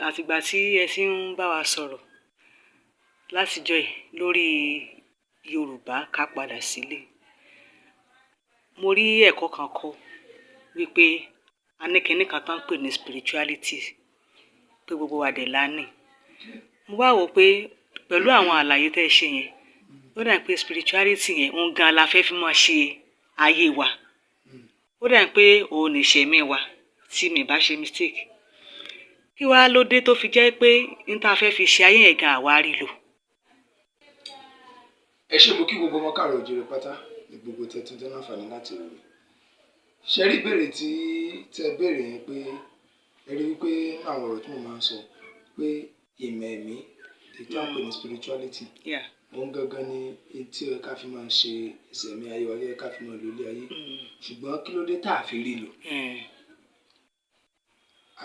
Àtìgbà tí ẹ ti ń bá wa sọ̀rọ̀ látijọ́ yìí lórí Yorùbá ká padà sílé, mo rí ẹ̀kọ́ kan kọ́ wípé a ní kinní kan tó ń pè ní spirituality, pé gbogbo wa dẹ̀ la ní. Mo wá wò pé pẹ̀lú àwọn àlàyé tẹ́ ẹ ṣe yẹn, ó dà pé spirituality yẹn òun gan la fẹ́ fi máa ṣe ayé wa. Ó dà pé òun ní ìṣẹ̀mí wa tí mi bá ṣe mistake. Kí wá ló dé tó fi jẹ́ pé n ta fẹ́ fi ṣe ayé yẹn gan àwa rí lò? Ẹ ṣé mo kí gbogbo ọmọ káàárọ̀ oòjíire pátá ní gbogbo tẹ́tún tẹ́ láǹfààní láti rí mi. Ṣé rí ìbéèrè tí tẹ́ béèrè yẹn pé ẹ rí wípé nínú àwọn ọ̀rọ̀ tí mo máa ń sọ pé ìmọ̀ ẹ̀mí èyí tí a ń pè ní spirituality òun gangan ni tí ó yẹ ká fi máa ṣe ìṣẹ̀mí ayé wa, yẹ ká fi máa lò ilé ayé. Ṣùgbọ́n kí ló dé tá a fi rí lò?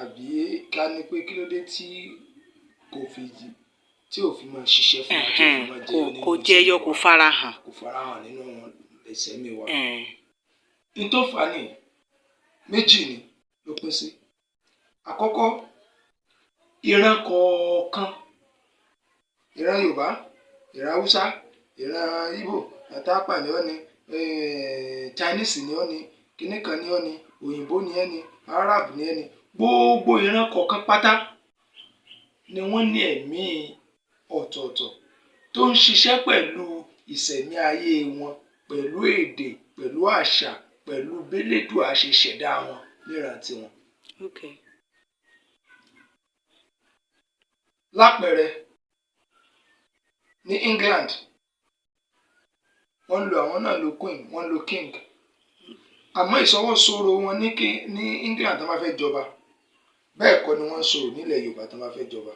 Àbí ká ní pé kí ló dé tí kò fi máa ṣiṣẹ́ fún wa, tí ò fi máa jẹyọ nínú kò jẹyọ, kò farahàn. Kò farahàn nínú ìṣẹ̀mí wa. N tó fà á ní méjì ni ló pín sí. Àkọ́kọ́, ìran kọ̀ọ̀kan, ìran Yorùbá, ìran Haúsá, ìran Ìgbò, àtàpà ni ọ́ ni, Chinese ni ọ́ ni, kíní kan ni ọ́ ni, òyìnbó ni ẹ́ ni, Arab ni ẹ́ ni, gbogbo ìran kọ̀ọ̀kan pátá ni wọ́n ní ẹ̀mí ọ̀tọ̀ọ̀tọ̀ tó ń ṣiṣẹ́ pẹ̀lú ìṣẹ̀mí ayé wọn, pẹ̀lú èdè, pẹ̀lú àṣà, pẹ̀lú bẹ́lẹ́dùà ṣe ṣẹ̀dá wọn níran tiwọn. Lápẹẹrẹ, ní England, wọ́n lo àwọn náà lo queen, wọ́n lo king. Àmọ́ ìṣọwọ́sọ̀rọ̀ wọn ní England tó bá fẹ́ jọba, bẹ́ẹ̀ kọ́ ni wọ́n ń sọ̀rọ̀ nílẹ̀ Yorùbá tó bá fẹ́ jọba.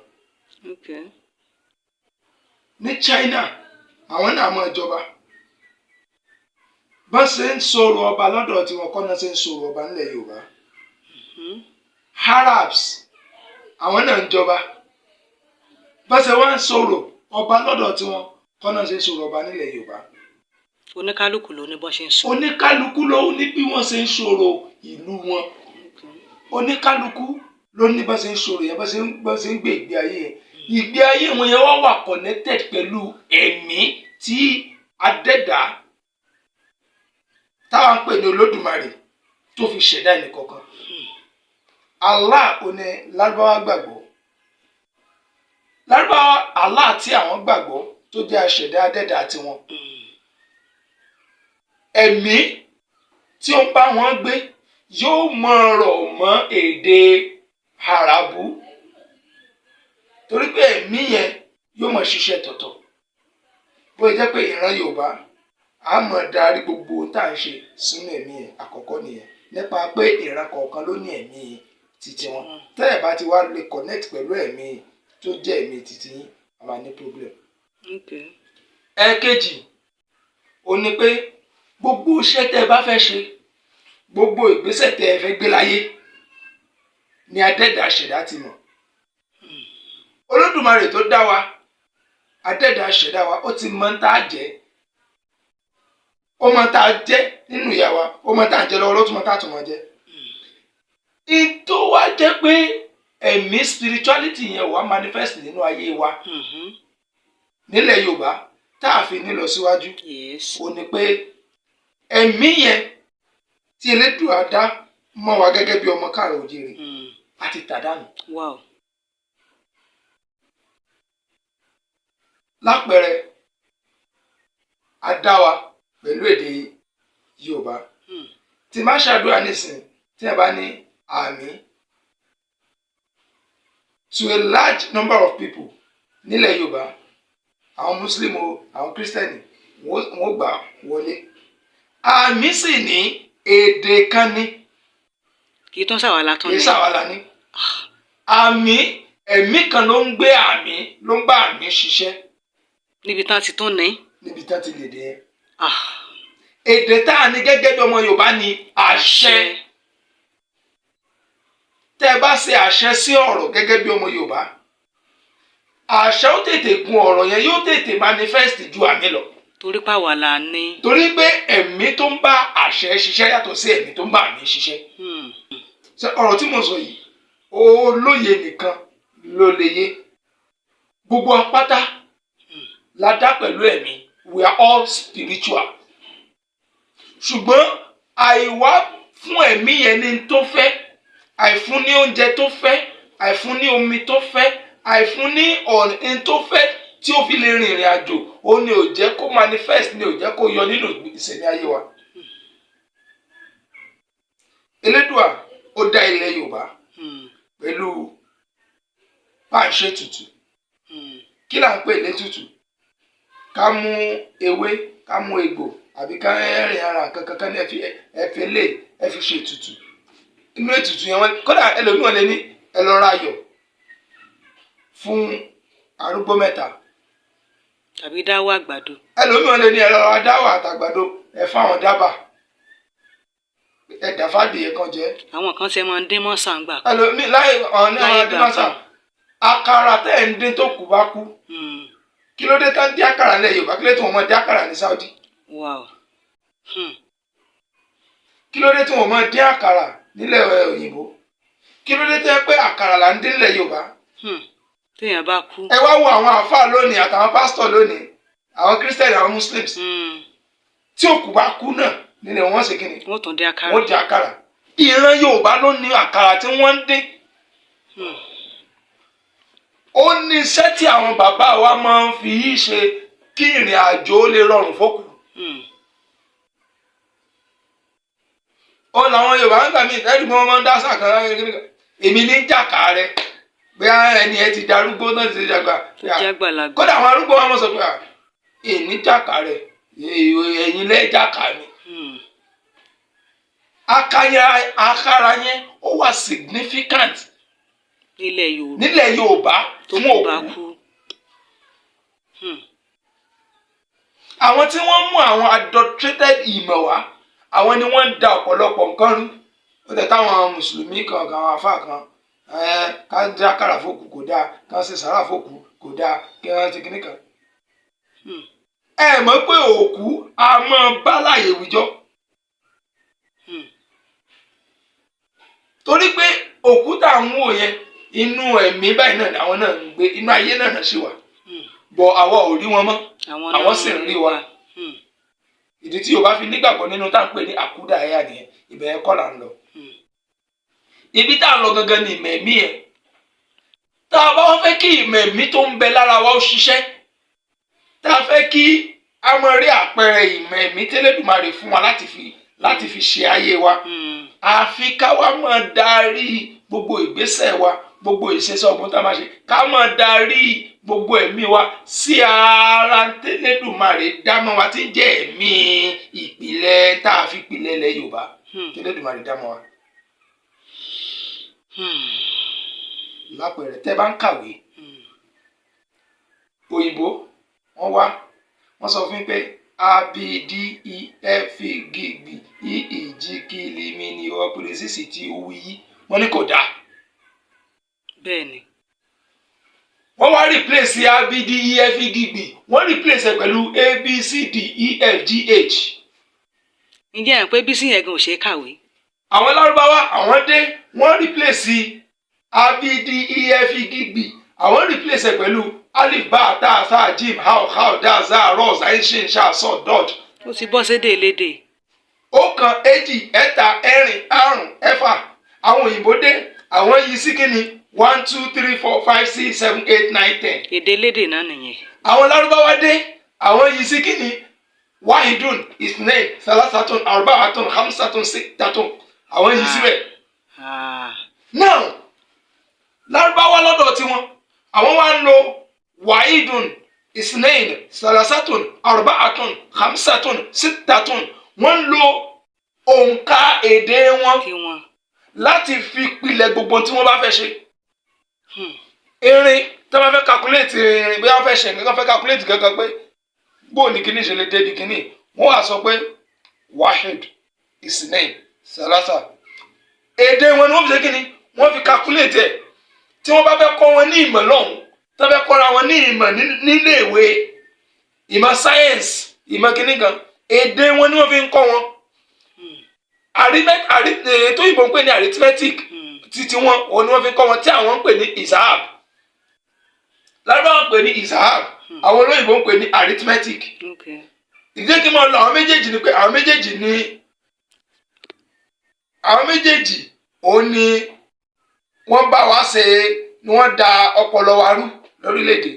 Ní China, àwọn náà máa jọba. Bá ṣe ń sọ̀rọ̀ ọba lọ́dọ̀ tiwọn kọ́ náà ṣe ń sọ̀rọ̀ ọba nílẹ̀ Yorùbá. Arabs, àwọn náà ń jọba. Bá ṣe wá ń sọ̀rọ̀ ọba lọ́dọ̀ tiwọn kọ́ náà ṣe ń sọ̀rọ̀ ọba nílẹ̀ Yorùbá. Oníkálukú ló ní bó ṣe ń sọ̀rọ̀. Oníkálukú ló ní bí wọ́n ṣe ń sọ̀rọ̀ ìlú wọn. Oníkálukú ló ní bá ṣe ń sọ̀rọ̀ yẹn, bá ṣe ń gbé ìgbé ayé yẹn. Ìgbé ayé wọn yẹn wá wà connected pẹ̀lú ẹ̀mí tí adẹ́dà táwọn ń pè ní Olódùmarè tó fi ṣẹ̀dá ẹnì kọ̀ọ̀kan. Allah oní Lárúbáwá gbàgbọ́. Lárúbáwá Allah tí àwọn gbàgbọ́ tó jẹ́ aṣẹ̀dá adẹ́dà tiwọn. Ẹ̀mí tí ó ń bá wọn gbé yóò mọ̀ rọ̀ mọ́ èdè Àràbù. Torí pé ẹ̀mí yẹn yóò mọ̀ ṣiṣẹ́ tọ̀tọ̀. Bó jẹ́ pé ìran Yorùbá a mọ̀ darí gbogbo ohun tá à ń ṣe sínú ẹ̀mí yẹn àkọ́kọ́ nìyẹn. Nípa pé ìran kọ̀ọ̀kan ló ní ẹ̀mí titi wọn. Tẹ́ ẹ̀ bá ti wá lè connect pẹ̀lú ẹ̀mí tó jẹ́ ẹ̀mí titi yín, a máa ní problem. Ẹ̀kejì, ó ní pé gbogbo iṣẹ́ tẹ́ ẹ bá fẹ́ ṣe, gbogbo ìgbésẹ̀ tẹ́ ẹ fẹ́ gbé láyé ni adẹ́dà ṣẹ̀dá ti mọ̀. Olódùmarè tó dá wa, adẹ́dà ṣẹ̀dá wa, ó ti mọ̀ tá a jẹ́. Ó mọ̀ tá a jẹ́ nínú ìyá wa, ó mọ̀ tá a jẹ́ lọ́wọ́, ló tún mọ̀ tá a tún mọ̀ jẹ́. Ìtò wa jẹ́ pé ẹ̀mí spirituality yẹn wà manifest nínú ayé wa. Nílẹ̀ Yorùbá tá a fi ní lọ síwájú. Ó ní pé ẹ̀mí yẹn tí Elédùà dá mọ́ wa gẹ́gẹ́ bí ọmọ káàárọ̀ oòjíire àti tàdánù. Lápẹẹrẹ, a dá wa pẹ̀lú èdè Yorùbá. Tí máa ṣàdúrà nísìnyí, tí ẹ bá ní àmín, to a large number of people nílẹ̀ Yorùbá, àwọn Muslim o, àwọn Christian wọ́n gbà wọlé. Àmín sì ní èdè kan ní. Kì í tún ṣàwàlà tán ní. Kì í ṣàwàlà ní. Àmín, ẹ̀mí kan ló ń gbé àmín, ló ń bá àmín ṣiṣẹ́. Níbi tán ti tún ní. Níbi tán ti lè dé yẹn. Èdè tá a ní gẹ́gẹ́ bí ọmọ Yorùbá ni àṣẹ. Tẹ́ ẹ bá ṣe àṣẹ sí ọ̀rọ̀ gẹ́gẹ́ bí ọmọ Yorùbá, àṣẹ ó tètè gun ọ̀rọ̀ yẹn, yóò tètè manifest ju àmín lọ. Torí pàwọ́ la ní. Torí pé ẹ̀mí tó ń bá àṣẹ ṣiṣẹ́ yàtọ̀ sí ẹ̀mí tó ń bá àmín ṣiṣẹ́. Ṣé ọ̀rọ̀ tí mo sọ yìí olóye nìkan ló lè yé. Gbogbo apáta la dá pẹ̀lú ẹ̀mí, we are all spiritual. Ṣùgbọ́n àìwá fún ẹ̀mí yẹn ní tó fẹ́, àìfún ní oúnjẹ tó fẹ́, àìfún ní omi tó fẹ́, àìfún ní ọ̀nà tó fẹ́ tí ó fi lè rin ìrìn àjò, ó ní ò jẹ́ kó manifest, ní ò jẹ́ kó yọ nínú ìṣẹ̀mí ayé wa. Elédùà ó dá ilẹ̀ Yorùbá pẹ̀lú páńṣẹ́ tutù. Kí là ń pè létùtù? Ká mú ewé, ká mú egbò, àbí ká rìn ara kankan ní ẹ̀fẹ̀ lé ẹ fi ṣe ètùtù. Inú ètùtù yẹn wọ́n kódà ẹlòmíràn lè ní ẹ lọ ra ayọ̀ fún arúgbó mẹ́ta. Tàbí dáwọ́ àgbàdo. Ẹlòmíràn lè ní ẹ lọ ra dáwọ́ àtàgbàdo ẹ fáwọn dábà. Ẹ dàfádìyẹ kan jẹ. Àwọn kan ṣe máa ń dín mọ́sà ń gbà. Ẹlòmíràn láì ọ̀nà dín mọ́sà. Àkàrà tẹ́ ẹ̀ ń dín tó kù bá kú. Kí ló dé tá ń dín àkàrà nílẹ̀ Yorùbá? Kí ló dé tí wọ́n máa dín àkàrà ní Saudi? Wow. Kí ló dé tí wọ́n máa dín àkàrà nílẹ̀ òyìnbó? Kí ló dé tẹ́ pé àkàrà là ń dín nílẹ̀ Yorùbá? Téèyàn bá kú. Ẹ wá wo àwọn àfáà lónìí àtàwọn pásítọ̀ lónìí, àwọn kírísítẹ̀nì, àwọn muslims. Tí òkú bá kú náà nílẹ̀ wọ́n ṣe kí ni? Wọ́n tún dín àkàrà. Wọ́n dín àkàrà. Ìran Yorùbá ló ní àkàrà tí wọ́n ń dín. Ó ní iṣẹ́ tí àwọn bàbá wa máa ń fi yí ṣe kí ìrìn àjò lè rọrùn fókù. Ó làwọn Yorùbá ń gbà mí ìtẹ́jú mọ́ máa ń dá sàkán èmi ní jàkà rẹ̀ bí ẹni ẹ ti darúgbó náà ti dàgbà. Kódà àwọn arúgbó wa mọ̀ sọ pé èmi jàkà rẹ̀ ẹ̀yin lẹ́ jàkà mi. Àkàrà yẹn ó wà significant nílẹ̀ Yorùbá fún òkú. Àwọn tí wọ́n mú àwọn adulterated ìmọ̀ wá, àwọn ni wọ́n ń da ọ̀pọ̀lọpọ̀ nǹkan rú. Ó tẹ̀ táwọn mùsùlùmí kan àwọn àfáà kan ká ń dá àkàrà fòkù kò dáa, ká ń ṣe sàrà fòkù kò dáa, kí wọ́n ti kíní kan. Ẹ mọ̀ pé òkú a máa bá láàyè wíjọ́. Torí pé òkú tá à ń wò yẹn inú ẹ̀mí báyìí náà àwọn náà ń gbé, inú ayé náà ṣì wà. Bọ̀ àwa ò rí wọn mọ́, àwọn sì ń rí wa. Ìdí tí Yorùbá fi nígbàgbọ́ nínú tá à ń pè ní àkúdàáyà nìyẹn, ibẹ̀ yẹn kọ́ là ń lọ. Ibi tá à ń lọ gangan ni ìmọ̀ ẹ̀mí yẹn. Tá a bá wọ́n fẹ́ kí ìmọ̀ ẹ̀mí tó ń bẹ lára wa ó ṣiṣẹ́, tá a fẹ́ kí a máa rí àpẹẹrẹ ìmọ̀ ẹ̀mí tẹ́lẹ̀dùmarè fún wa láti fi ṣe ayé wa, àfi ká wá máa darí gbogbo ìgbésẹ̀ wa, gbogbo ìṣesí ọgbọ́n tá a máa ṣe, ká máa darí gbogbo ẹ̀mí wa sí ara tẹ́lẹ̀dùmarè dámọ́ wa tí ń jẹ́ ẹ̀mí ìpìlẹ̀ tá a fi pìlẹ̀ ilẹ̀ Yorùbá. Tẹ́lẹ̀dùmarè dámọ́ wa. Lápẹẹrẹ tẹ́ bá ń kàwé, òyìnbó wọ́n wá wọ́n sọ fún pé A B D E F G B E E G K L M N O P Q R S T U V W wọ́n ní kò dáa. Bẹ́ẹ̀ni. Wọ́n wá replace A B D E F G B, wọ́n replace ẹ̀ pẹ̀lú A B C D E F G H. Ǹjẹ́ ẹ̀ pé bísí yẹn gan ò ṣe é kàwé? Àwọn Lárúbáwá àwọn dé wọ́n replace A B D E F G B, àwọn replace ẹ̀ pẹ̀lú alif ba ta sa jim how da za ro za shin sha so dot. Ó ti bọ́ sédè elédè. Ọ̀kan èjì ẹ̀ta ẹ̀rin àrún ẹ̀fà. Àwọn òyìnbó dé àwọn yìí sí kíni 1 2 3 4 5 6 7 8 9 10. Èdè elédè náà nìyẹn. Àwọn Lárúbáwá dé àwọn yìí sí kíni wahidun isnain salasatun arba'atun khamsatun sittatun. Àwọn yìí síbẹ̀. Now Lárúbáwá lọ́dọ̀ tiwọn àwọn wá ń lo wahidun isnain salasatun arba'atun khamsatun sittatun. Wọ́n ń lo òǹkà èdè wọn láti fi pilẹ̀ gbogbo tí wọ́n bá fẹ́ ṣe. Irin tí wọ́n fẹ́ calculate irin bí wọ́n fẹ́ ṣe nǹkan fẹ́ calculate gangan pé bó ní kíní ṣe lè débi kíní, wọ́n wá sọ pé wahid isnain salasa. Èdè wọn ni wọ́n fi ṣe kíní, wọ́n fi calculate ẹ̀. Tí wọ́n bá fẹ́ kọ́ wọn ní ìmọ̀ lọ́hùn, tí wọ́n fẹ́ kọ́ra wọn ní ìmọ̀ nílé ìwé, ìmọ̀ science, ìmọ̀ kíní kan, èdè wọn ni wọ́n fi ń kọ́ wọn. Ètò ìbò ń pè ní arithmetic títí wọn òun ni wọ́n fi kọ́ wọn tí àwọn ń pè ní isahab lárúbáwá ń pè ní isahab àwọn olóyìnbó ń pè ní arithmetic. ìdí kí n máa lọ àwọn méjèèjì ni pé àwọn méjèèjì òun ni wọ́n bá wa ṣe ni wọ́n da ọpọlọ wa rú lórílẹ̀‐èdè.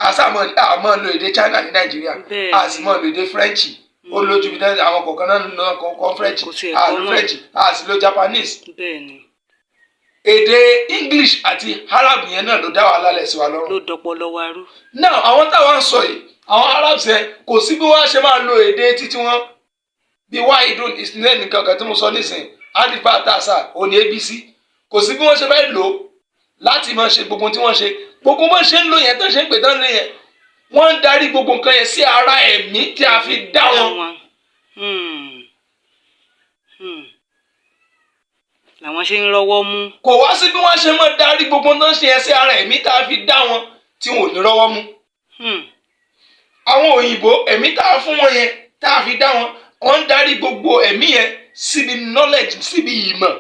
àmọ́ lo èdè China ní Nàìjíríà a sì mọ́ lo èdè French ó lójú bí dáná àwọn kọ̀ọ̀kan náà ń lọ kọ́ French a lo French a sì lo Japanese. Èdè English àti Arab yẹn náà ló dá wa lálẹ́ sí wa lọ́rùn. ló dọpọlọ wa rú. now àwọn táwọn ń sọ yìí àwọn Arabs yẹn kò sí bí wọ́n ṣe máa lo èdè títí wọn bí wáìdùn ìsìnlẹ̀ nìkan kan tí mo sọ nísìnyí alifa àtàṣà òní abc kò sí bí wọ́n ṣe fẹ́ lò láti máa ṣe gbogbo tí wọ́n ṣe gbogbo bó ṣe ń lò yẹn tó ṣe ń pè tán lé yẹn wọ́n ń darí gbogbo nǹkan yẹn sí ara ẹ̀mí tí a fi dá wọn. làwọn ṣe ń rọ́wọ́ mú. kò wá sí bí wọ́n ṣe máa darí gbogbo tó ń ṣe yẹn sí ara ẹ̀mí tá a fi dá wọn tí wọn ò ní rọ́wọ́ mú. àwọn òyìnbó ẹ̀mí tá a fún wọn yẹn tá a fi dá wọn wọ́n ń darí gbogbo ẹ̀mí yẹn síbi knowledge síbi ìmọ̀.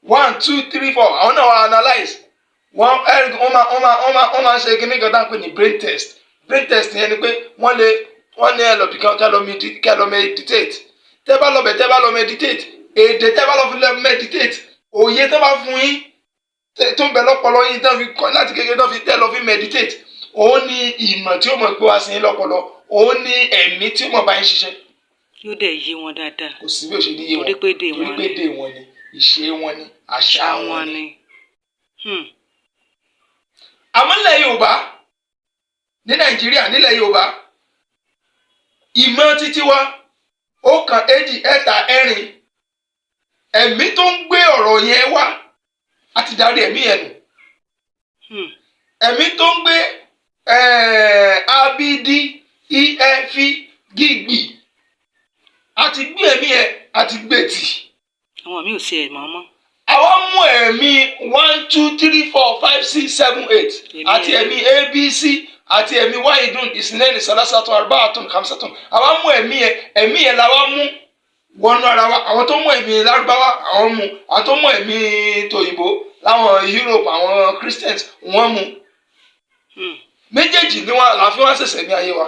1 2 3 4 àwọn náà wà analyse wọ́n máa ṣe kíní kan dáńpé ní brain test yẹn ni pé wọ́n ní ẹlòmí kan kẹ́ lọ meditate tẹ́ bá lọ meditate èdè tẹ́ bá lọ fi meditate òye tẹ́ bá fún yín tó ń bẹ lọ́pọlọ yín tán fi kọ́ láti kékeré tán fi tẹ́ lọ fi meditate òun ni ìmọ̀ tí ó mọ̀ pé wá sí yín lọ́pọlọ òun ni ẹ̀mí tí ó mọ̀ bá yín ṣiṣẹ́. yóò dẹ̀ yé wọn dáadáa. kò sí bí ó ṣe ní yé wọn torí pé dè wọn ni ìṣe wọn ni àṣà wọn ni. àmọ́ nílẹ̀ Yorùbá ní Nàìjíríà nílẹ̀ Yorùbá ìmọ̀ títí wa ó kan èjì ẹ̀ta ẹ̀rin ẹ̀mí tó ń gbé ọ̀rọ̀ yẹn wá a ti darí ẹ̀mí yẹn nù. ẹ̀mí tó ń gbé abidi efi gígbì a ti gbé ẹ̀mí yẹn a ti gbé tì. àwọn mi ò ṣe ẹ̀ mọ́. àwa mú ẹ̀mí 1 2 3 4 5 6 7 8 àti ẹ̀mí abc àti ẹ̀mí wáyidùn ìsìnlẹ́ni sàlásàtún arbáàtún kàmsàtún àwa mú ẹ̀mí yẹn la wá mú wọnú ara wa àwọn tó mú ẹ̀mí lárúbáwá àwọn mú àwọn tó mú ẹ̀mí tòyìnbó láwọn Europe àwọn Christians wọ́n mú méjèèjì ni wọ́n àfi wọ́n ṣẹ̀ṣẹ̀ ní ayé wa.